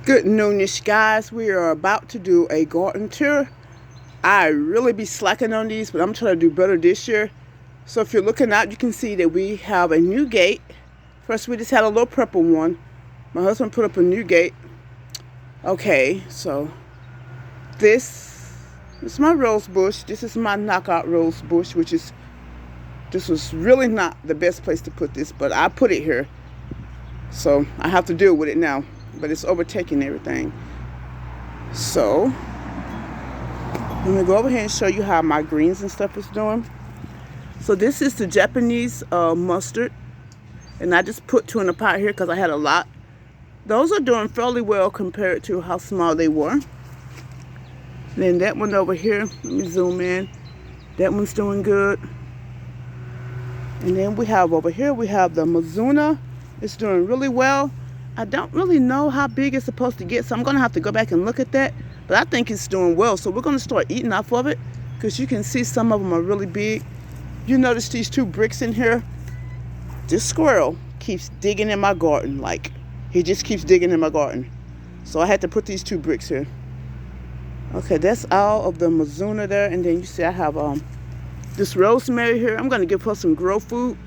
Good noonish, guys. We are about to do a garden tour. I really be slacking on these, but I'm trying to do better this year. So if you're looking out, you can see that we have a new gate. First, we just had a little purple one. My husband put up a new gate. Okay, so this is my rose bush. This is my knockout rose bush, this was really not the best place to put this, but I put it here. So I have to deal with it now, but it's overtaking everything. So let me go over here and show you how my greens and stuff is doing. So this is the Japanese mustard, and I just put 2 in a pot here because I had a lot. Those are doing fairly well compared to how small they were. Then that one over here, let me zoom in. That one's doing good. And then we have over here, we have the Mizuna. It's doing really well. I don't really know how big it's supposed to get, so I'm going to have to go back and look at that. But I think it's doing well, so we're going to start eating off of it because you can see some of them are really big. You notice these 2 bricks in here? This squirrel keeps digging in my garden. Like, he just keeps digging in my garden. So I had to put these 2 bricks here. Okay, that's all of the Mizuna there. And then you see I have this rosemary here. I'm going to give her some grow food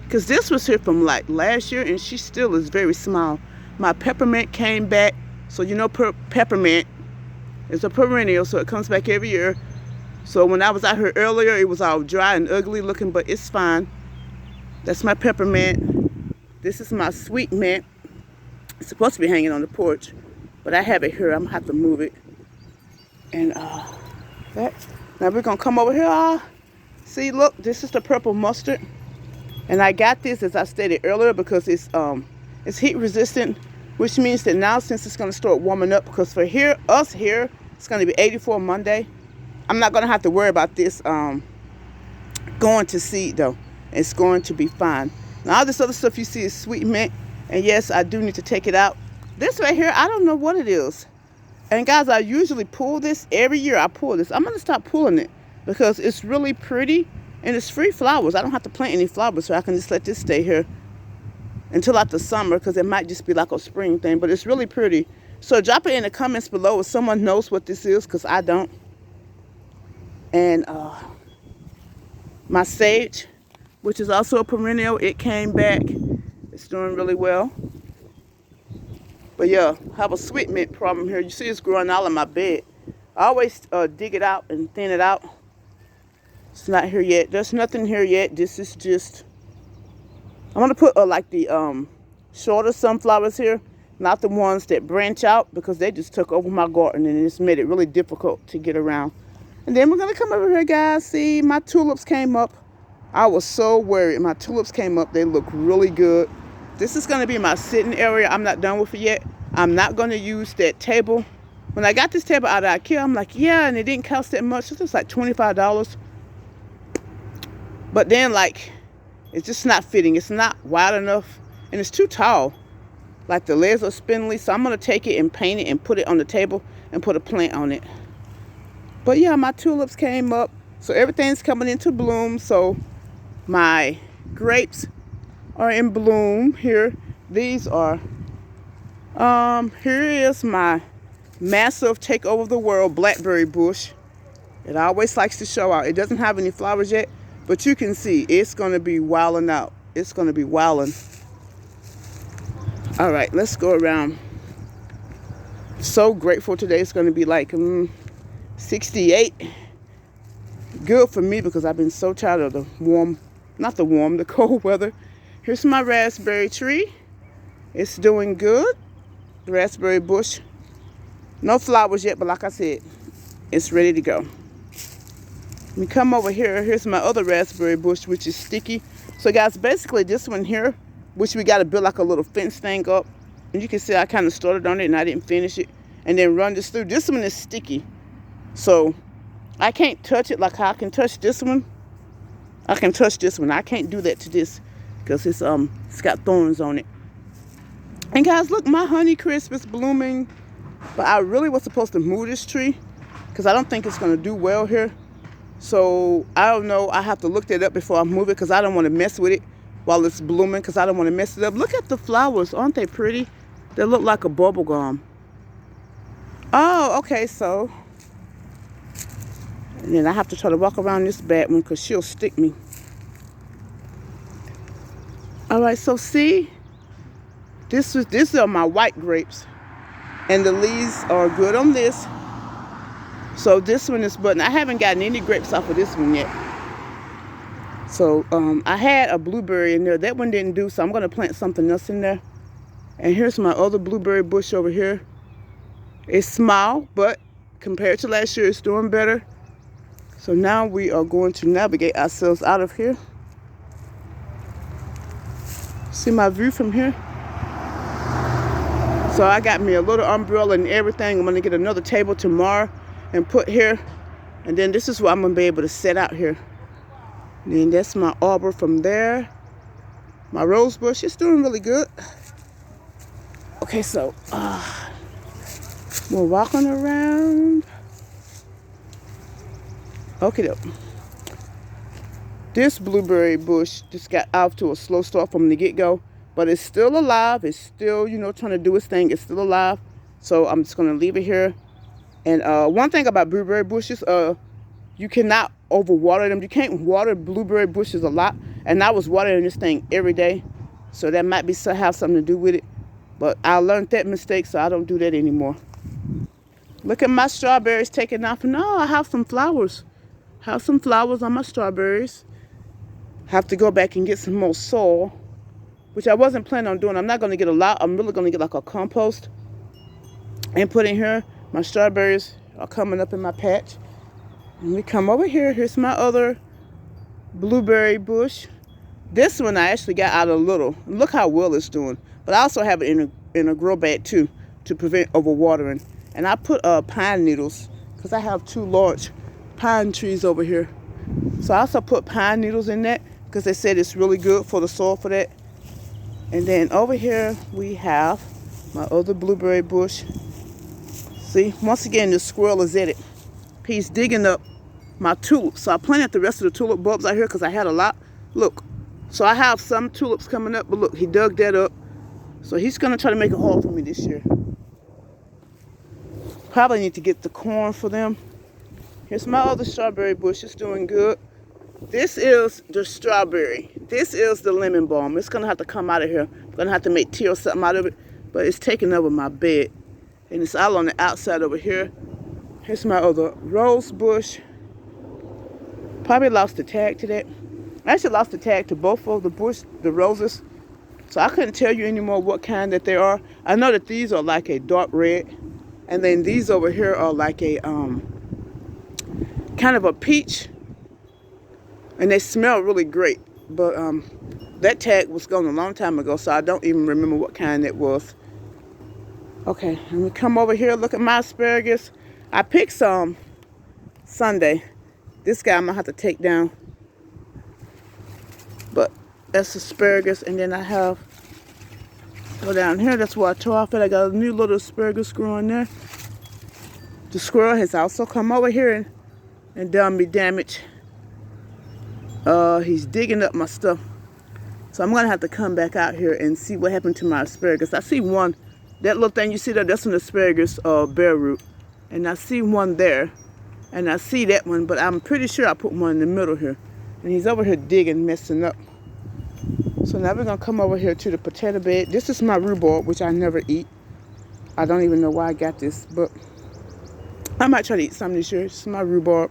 because this was here from like last year and she still is very small. My peppermint came back. So you know peppermint is a perennial, so it comes back every year. So when I was out here earlier, it was all dry and ugly looking, but it's fine. That's my peppermint. This is my sweet mint. It's supposed to be hanging on the porch, but I have it here. I'm gonna have to move it. And that. Now we're gonna come over here. See, look, this is the purple mustard. And I got this, as I stated earlier, because it's heat resistant, which means that now since it's gonna start warming up, because for us here, it's gonna be 84 Monday. I'm not gonna have to worry about this going to seed though. It's going to be fine. Now all this other stuff you see is sweet mint, and yes, I do need to take it out. This right here, I don't know what it is. And guys, I usually pull this every year. I pull this. I'm gonna stop pulling it because it's really pretty and it's free flowers. I don't have to plant any flowers, so I can just let this stay here until after summer because it might just be like a spring thing, but it's really pretty. So drop it in the comments below if someone knows what this is, because I don't. And my sage, which is also a perennial, it came back. It's doing really well. But yeah, I have a sweet mint problem here. You see it's growing all in my bed. I always dig it out and thin it out. It's not here yet. There's nothing here yet. This is just, I'm gonna put like the shorter sunflowers here, not the ones that branch out, because they just took over my garden and it's made it really difficult to get around. And then we're gonna come over here, guys. See, my tulips came up. I was so worried. My tulips came up. They look really good. This is gonna be my sitting area. I'm not done with it yet. I'm not gonna use that table. When I got this table out of IKEA, I'm like, yeah, and it didn't cost that much. It was like $25. But then, like, it's just not fitting. It's not wide enough, and it's too tall. Like, the legs are spindly, so I'm gonna take it and paint it and put it on the table and put a plant on it. But yeah, my tulips came up, so everything's coming into bloom. So my grapes are in bloom here. These are, here is my massive take over the world blackberry bush. It always likes to show out. It doesn't have any flowers yet, but you can see it's going to be wilding out. It's going to be wilding. All right, let's go around. So grateful today. It's going to be like 68. Good for me because I've been so tired of the cold weather. Here's my raspberry tree. It's doing good. The raspberry bush. No flowers yet, but like I said, it's ready to go. Let me come over here. Here's my other raspberry bush, which is sticky. So guys, basically this one here, which we got to build like a little fence thing up. And you can see I kind of started on it and I didn't finish it. And then run this through. This one is sticky. So I can't touch it like how I can touch this one. I can touch this one. I can't do that to this because it's got thorns on it. And guys, look, my honeycrisp is blooming. But I really was supposed to move this tree because I don't think it's going to do well here. So I don't know. I have to look that up before I move it because I don't want to mess with it while it's blooming because I don't want to mess it up. Look at the flowers. Aren't they pretty? They look like a bubble gum. Oh, okay, so. And then I have to try to walk around this bad one because she'll stick me. All right, so see, these are my white grapes. And the leaves are good on this. So this one is budding. I haven't gotten any grapes off of this one yet. So I had a blueberry in there. That one didn't do, so I'm going to plant something else in there. And here's my other blueberry bush over here. It's small, but compared to last year, it's doing better. So now we are going to navigate ourselves out of here. See my view from here? So I got me a little umbrella and everything. I'm going to get another table tomorrow and put here. And then this is where I'm going to be able to set out here. And then that's my arbor from there. My rose bush is doing really good. Okay, so we're walking around. Okay, though. This blueberry bush just got off to a slow start from the get-go, but it's still alive. It's still, you know, trying to do its thing. It's still alive. So I'm just going to leave it here. And one thing about blueberry bushes, you cannot overwater them. You can't water blueberry bushes a lot. And I was watering this thing every day. So that might have something to do with it. But I learned that mistake, so I don't do that anymore. Look at my strawberries taking off. And I have some flowers. Have some flowers on my strawberries. Have to go back and get some more soil, which I wasn't planning on doing. I'm not going to get a lot. I'm really going to get like a compost and put in here. My strawberries are coming up in my patch. And we come over here. Here's my other blueberry bush. This one I actually got out a little. Look how well it's doing. But I also have it in a grow bag too to prevent overwatering. And I put pine needles because I have 2 large pine trees over here. So I also put pine needles in that because they said it's really good for the soil for that. And then over here we have my other blueberry bush. See, once again, the squirrel is at it. He's digging up my tulips. So I planted the rest of the tulip bulbs out here because I had a lot. Look, so I have some tulips coming up, but look, he dug that up. So he's going to try to make it hard for me this year. Probably need to get the corn for them. Here's my other strawberry bush. It's doing good. This is the strawberry. This is the lemon balm. It's going to have to come out of here. I'm going to have to make tea or something out of it. But it's taking over my bed. And it's all on the outside over here. Here's my other rose bush. Probably lost the tag to that. I actually lost the tag to both of the roses. So I couldn't tell you anymore what kind that they are. I know that these are like a dark red. And then these over here are like a kind of a peach. And they smell really great. But that tag was gone a long time ago, so I don't even remember what kind it was. Okay, and we come over here, look at my asparagus. I picked some Sunday. This guy I'm going to have to take down. But that's asparagus. And then I have, go down here, that's where I tore off it. I got a new little asparagus growing there. The squirrel has also come over here and done me damage. He's digging up my stuff. So I'm going to have to come back out here and see what happened to my asparagus. I see one. That little thing you see there, that's an asparagus bare root. And I see one there. And I see that one, but I'm pretty sure I put one in the middle here. And he's over here digging, messing up. So now we're going to come over here to the potato bed. This is my rhubarb, which I never eat. I don't even know why I got this, but I might try to eat some this year. This is my rhubarb.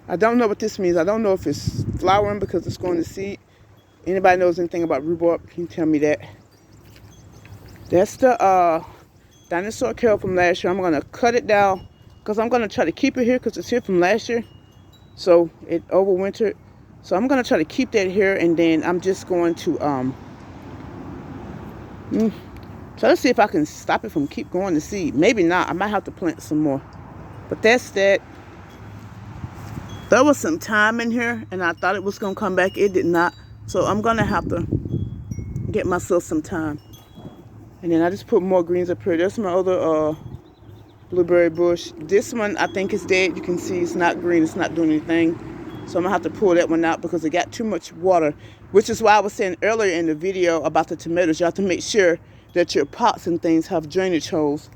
I don't know what this means. I don't know if it's flowering because it's going to seed. Anybody knows anything about rhubarb, can you tell me that? That's the dinosaur kale from last year. I'm going to cut it down because I'm going to try to keep it here because it's here from last year. So it overwintered. So I'm going to try to keep that here, and then I'm just going to try to see if I can stop it from keep going to seed. Maybe not. I might have to plant some more. But that's that. There was some thyme in here, and I thought it was going to come back. It did not. So I'm going to have to get myself some thyme. And then I just put more greens up here. There's my other blueberry bush. This one I think is dead. You can see it's not green. It's not doing anything. So I'm going to have to pull that one out because it got too much water. Which is why I was saying earlier in the video about the tomatoes. You have to make sure that your pots and things have drainage holes.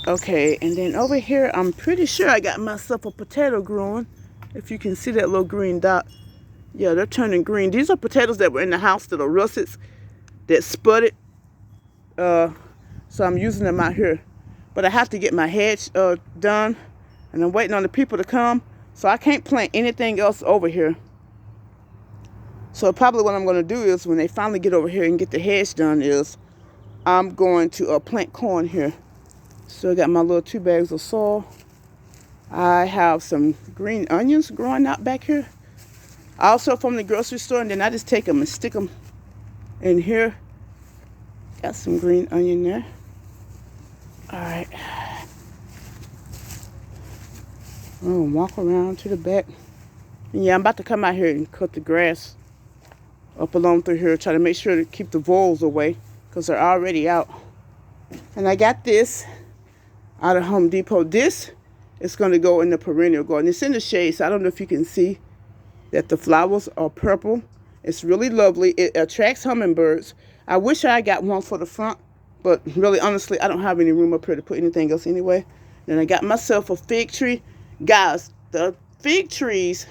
Okay, and then over here, I'm pretty sure I got myself a potato growing. If you can see that little green dot. Yeah, they're turning green. These are potatoes that were in the house that are russets, that spudded. So I'm using them out here. But I have to get my hedge done, and I'm waiting on the people to come. So I can't plant anything else over here. So probably what I'm going to do is when they finally get over here and get the hedge done is I'm going to plant corn here. So I got my little 2 bags of soil. I have some green onions growing out back here. Also from the grocery store, and then I just take them and stick them in here. Got some green onion there. All right. I'm going to walk around to the back. And yeah, I'm about to come out here and cut the grass up along through here, try to make sure to keep the voles away because they're already out. And I got this out of Home Depot. This is going to go in the perennial garden. It's in the shade, so I don't know if you can see that the flowers are purple. It's really lovely. It attracts hummingbirds. I wish I got one for the front, but really, honestly, I don't have any room up here to put anything else anyway. Then I got myself a fig tree. Guys, the fig trees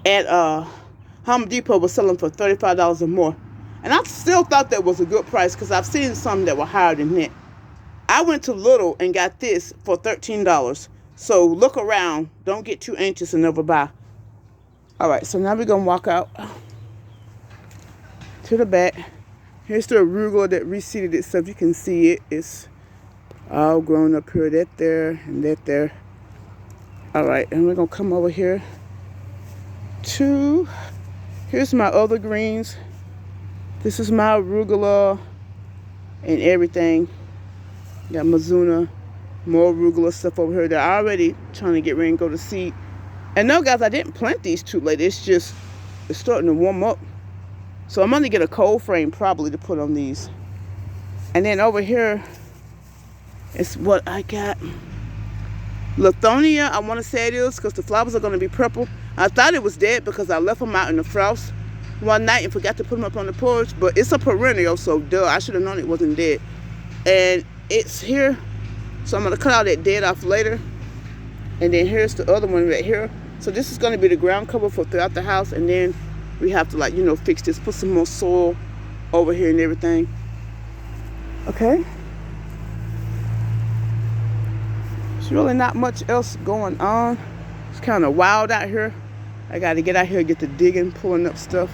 at Home Depot was selling for $35 or more. And I still thought that was a good price because I've seen some that were higher than that. I went to Little and got this for $13. So look around. Don't get too anxious and overbuy. All right, so now we're going to walk out to the back. Here's the arugula that reseeded itself. You can see it. It's all grown up here. That there and that there. All right, and we're going to come over here to... Here's my other greens. This is my arugula and everything. Got Mizuna, more arugula stuff over here. They're already trying to get ready and go to seed. And no, guys, I didn't plant these too late. It's starting to warm up. So I'm going to get a cold frame probably to put on these. And then over here is what I got. Lithonia, I want to say it is because the flowers are going to be purple. I thought it was dead because I left them out in the frost one night and forgot to put them up on the porch. But it's a perennial, so duh, I should have known it wasn't dead. And it's here. So I'm going to cut all that dead off later. And then here's the other one right here. So this is going to be the ground cover for throughout the house. And then we have to, fix this. Put some more soil over here and everything. Okay. There's really not much else going on. It's kind of wild out here. I got to get out here and get to digging, pulling up stuff.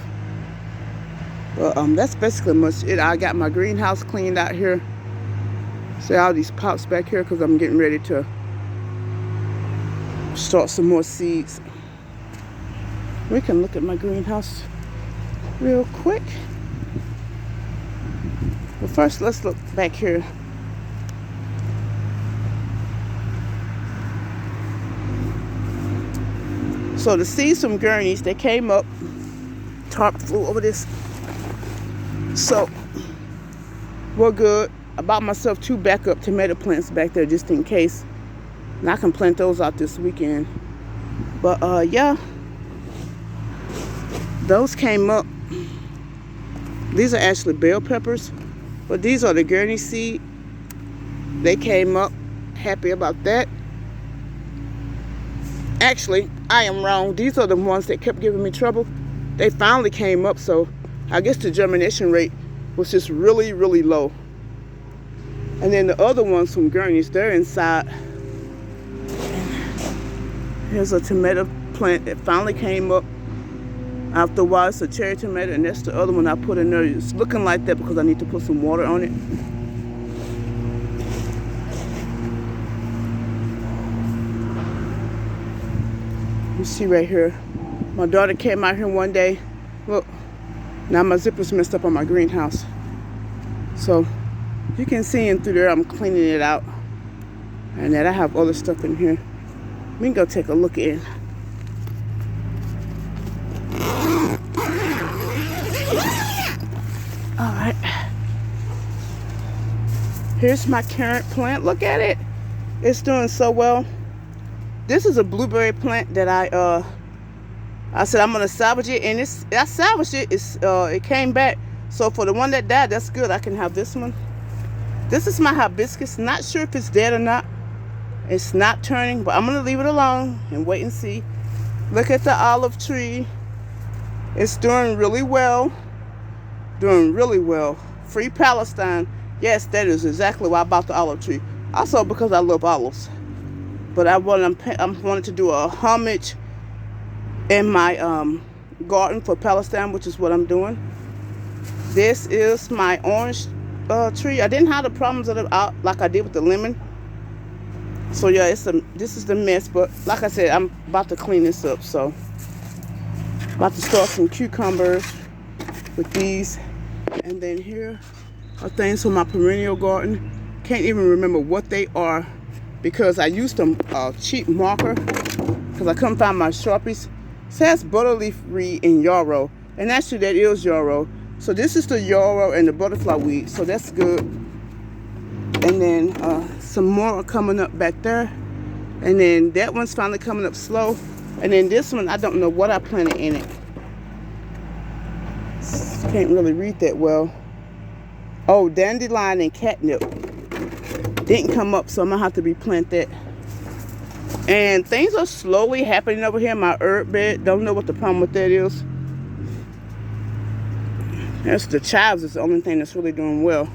But that's basically much it. I got my greenhouse cleaned out here. See all these pots back here because I'm getting ready to start some more seeds. We can look at my greenhouse real quick. But first, let's look back here. So the seeds from gurneys, they came up. Tarp flew over this. So we're good. I bought myself 2 backup tomato plants back there just in case. And I can plant those out this weekend. But yeah. Those came up. These are actually bell peppers. But these are the gurney seed. They came up. Happy about that. Actually, I am wrong. These are the ones that kept giving me trouble. They finally came up, so I guess the germination rate was just really, really low. And then the other ones from gurneys, they're inside. Here's a tomato plant that finally came up. After a while, it's a cherry tomato, and that's the other one I put in there. It's looking like that because I need to put some water on it. You see right here, my daughter came out here one day. Look, now my zipper's messed up on my greenhouse. So you can see in through there, I'm cleaning it out. And then I have other stuff in here. We can go take a look in. All right. Here's my currant plant. Look at it. It's doing so well. This is a blueberry plant that I said I'm gonna salvage it, and I salvaged it. It came back. So for the one that died, that's good. I can have this one. This is my hibiscus. Not sure if it's dead or not. It's not turning, but I'm going to leave it alone and wait and see. Look at the olive tree. It's doing really well. Doing really well. Free Palestine. Yes, that is exactly why I bought the olive tree. Also because I love olives. But I wanted to do a homage in my garden for Palestine, which is what I'm doing. This is my orange tree. I didn't have the problems of it like I did with the lemon. So yeah, this is the mess, but like I said, I'm about to clean this up. So about to start some cucumbers with these, and then here are things from my perennial garden. Can't even remember what they are because I used a cheap marker because I couldn't find my Sharpies. It says butterleaf reed and yarrow, and actually that is yarrow. So this is the yarrow and the butterfly weed, so that's good. And then some more are coming up back there. And then that one's finally coming up slow. And then this one, I don't know what I planted in it. Can't really read that well. Oh, dandelion and catnip. Didn't come up, so I'm gonna have to replant that. And things are slowly happening over here in my herb bed. Don't know what the problem with that is. That's the chives is the only thing that's really doing well.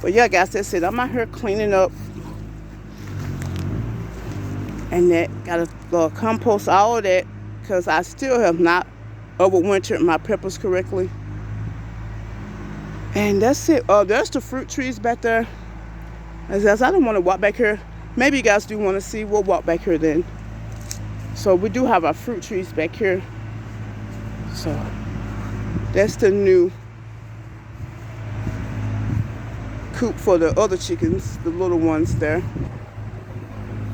But yeah, guys, that's it. I'm out here cleaning up. And that gotta compost all of that because I still have not overwintered my peppers correctly. And that's it. There's the fruit trees back there. As I don't want to walk back here. Maybe you guys do want to see. We'll walk back here then. So we do have our fruit trees back here. So that's the new coop for the other chickens, the little ones there.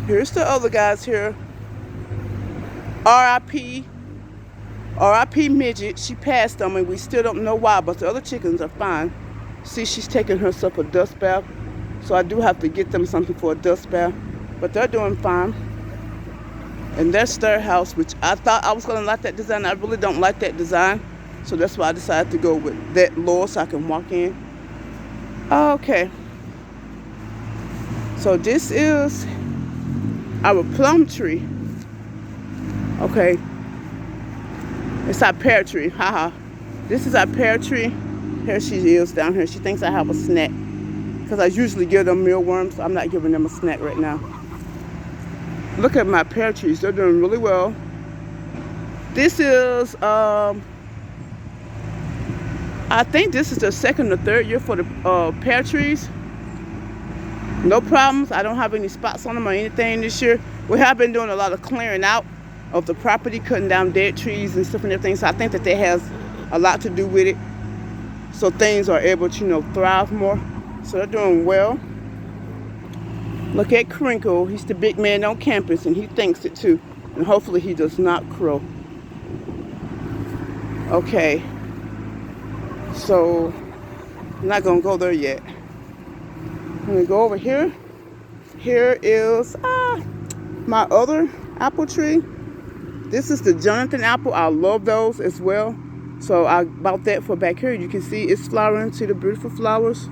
Here's the other guys here. R.I.P. Midget. She passed on me. We still don't know why, but the other chickens are fine. See, she's taking herself a dust bath. So I do have to get them something for a dust bath. But they're doing fine. And that's their house, which I thought I was going to like that design. I really don't like that design. So that's why I decided to go with that lower so I can walk in. Okay. So this is our plum tree. Okay. It's our pear tree. Haha. This is our pear tree. Here she is down here. She thinks I have a snack. Because I usually give them mealworms. I'm not giving them a snack right now. Look at my pear trees. They're doing really well. This is, I think this is the second or third year for the pear trees. No problems. I don't have any spots on them or anything this year. We have been doing a lot of clearing out of the property, cutting down dead trees and stuff and everything. So I think that has a lot to do with it. So things are able to, thrive more. So they're doing well. Look at Crinkle. He's the big man on campus, and he thinks it too. And hopefully he does not crow. Okay. So I'm not gonna go there yet. I'm gonna go over here. Here is my other apple tree. This is the Jonathan apple. I love those as well. So I bought that for back here. You can see it's flowering. See the beautiful flowers.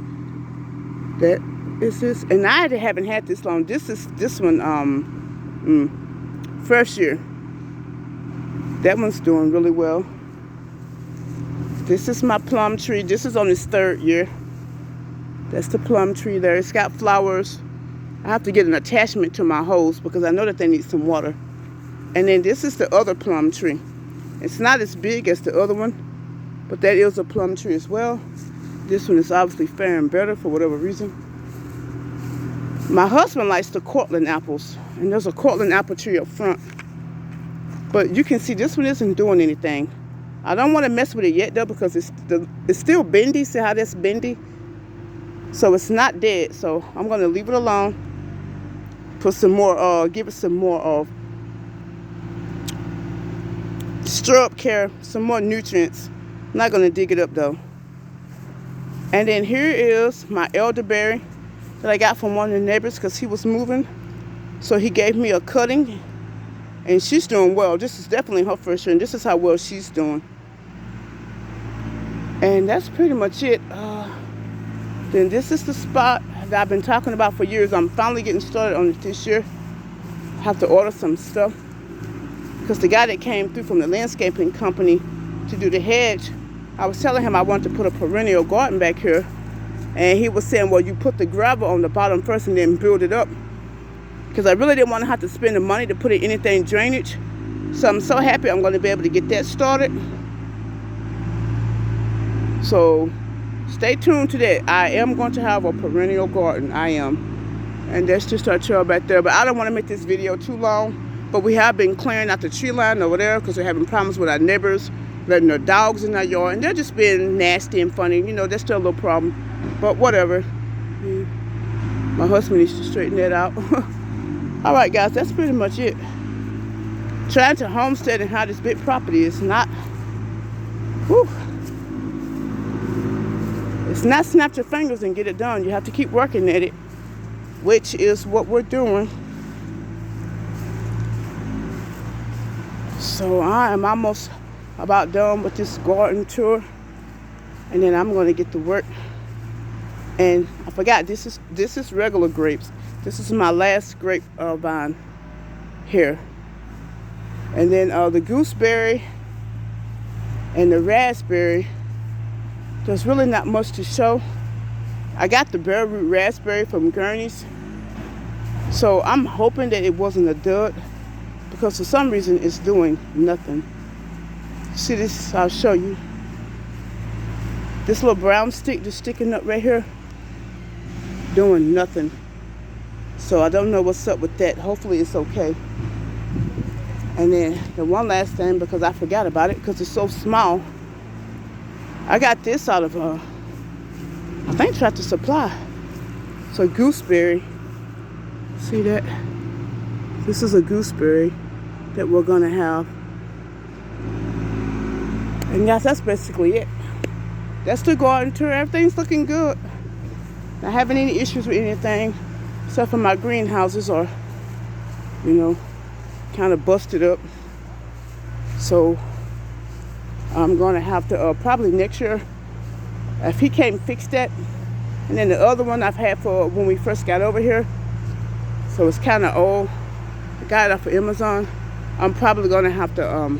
That is this, and I haven't had this long. This one first year. That one's doing really well. This is my plum tree. This is on its third year. That's the plum tree there. It's got flowers. I have to get an attachment to my hose because I know that they need some water. And then this is the other plum tree. It's not as big as the other one, but that is a plum tree as well. This one is obviously faring better for whatever reason. My husband likes the Cortland apples, and there's a Cortland apple tree up front. But you can see this one isn't doing anything. I don't want to mess with it yet though because it's still bendy. See how that's bendy? So it's not dead. So I'm going to leave it alone. Put some more, give it some more of stir up care, some more nutrients. I'm not going to dig it up though. And then here is my elderberry that I got from one of the neighbors because he was moving. So he gave me a cutting. And she's doing well. This is definitely her first year. And this is how well she's doing. And that's pretty much it. Then this is the spot that I've been talking about for years. I'm finally getting started on it this year. I have to order some stuff because the guy that came through from the landscaping company to do the hedge, I was telling him I wanted to put a perennial garden back here, and he was saying, well, you put the gravel on the bottom first and then build it up, because I really didn't want to have to spend the money to put in anything drainage. So I'm so happy I'm going to be able to get that started. So stay tuned to that. I am going to have a perennial garden. I am. And that's just our trail back there. But I don't want to make this video too long. But we have been clearing out the tree line over there because we're having problems with our neighbors letting their dogs in our yard. And they're just being nasty and funny. You know, that's still a little problem. But whatever. My husband needs to straighten that out. All right, guys, that's pretty much it. Trying to homestead and how this big property is not, whew, it's not snap your fingers and get it done. You have to keep working at it, which is what we're doing. So I am almost about done with this garden tour, and then I'm going to get to work. And I forgot, this is regular grapes. This is my last grape vine here. And then the gooseberry and the raspberry, there's really not much to show. I got the bare root raspberry from Gurney's, so I'm hoping that it wasn't a dud, because for some reason it's doing nothing. See this? I'll show you. This little brown stick just sticking up right here, doing nothing. So I don't know what's up with that. Hopefully it's okay. And then the one last thing, because I forgot about it because it's so small, I got this out of I think Tractor Supply. So gooseberry. See that? This is a gooseberry that we're gonna have. And guys, that's basically it. That's the garden tour. Everything's looking good. Not having any issues with anything, except for my greenhouses are, you know, kind of busted up. So I'm gonna have to probably next year, if he can't fix that. And then the other one I've had for when we first got over here, so it's kind of old. I got it off of Amazon. I'm probably gonna have to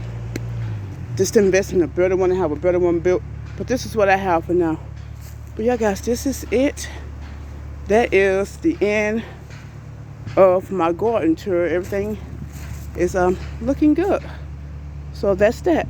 just invest in a better one and have a better one built. But this is what I have for now. But yeah, guys, this is it. That is the end of my garden tour. Everything is looking good. So that's that.